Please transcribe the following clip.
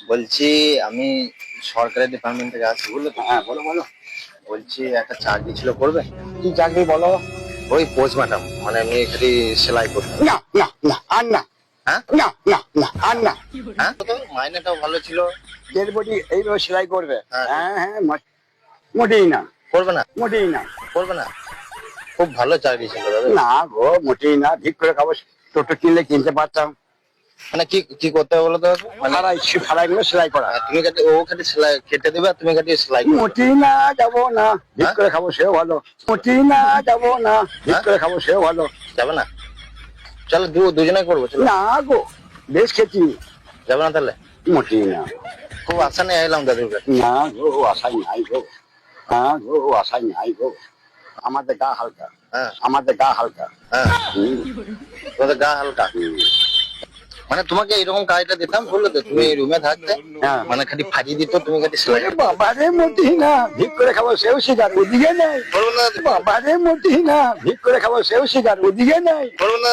বলছি আমি সরকারি ডিপার্টমেন্ট থেকে আসছি, বুঝলে তো? হ্যাঁ, বলো বলো। বলছি একটা চাকরি ছিল, করবে? কি চাকরি বলো? ওই পোস্ট ম্যাডাম, মানে আমি এখানে সেলাই করতাম। না না না, আর না। হ্যাঁ না না না, আর না। হ্যাঁ, তো মাইনেটাও ভালো ছিল। ডেড বডি এইভাবে সেলাই করবে? হ্যাঁ। হ্যাঁ হ্যাঁ, মোটেই না, করবে না? মোটেই না। করবে না? খুব ভালো চাকরি ছিল দাদা। না গো, মোটেই না। ঠিক করে খাবো। টোটো কিনলে কিনতে পারতাম। মানে কি কি করতে হবে বলো তো? মানে ফাড়াইগুলো সেলাই করা। তুমি কাটি, ও কাটি সেলাই কেটে দেবে, আর তুমি কাটি সেলাই করবে। মোটেই না, যাবো না। ঠিক হ্যাঁ? করে খাবো, সেও ভালো। মোটেই না, যাবো না। ঠিক হ্যাঁ? করে খাবো, সেও ভালো। যাবে না? চলো দুজনে করবো, চলো। না গো, বেশ খেয়েছি। যাবে না তাহলে? মোটেই না। খুব আশা নিয়ে এলাম দাদুর কাছে। না গো, আশাই নাই গো। না গো, আশাই নাই গো। আমাদের গা হালকা। হ্যাঁ আমাদের গা হালকা। হ্যাঁ, হুম, তোমাদের গা হালকা। হুম। মানে তোমাকে এরকম কাজটা দিতাম, বুঝলে তো? তুমি রুমে থাকতে, হ্যাঁ। মানে খালি ফাঁকি দিত, তুমি খালি সেলাই ওরে বাবারে, মোটেই না। ঠিক করে খাবো, সেও শিকার। ওদিকে নেই। করবে না? বাবারে, মোটেই না। ঠিক করে খাবো, সেও শিকার। ওদিকে নেই। করবে না?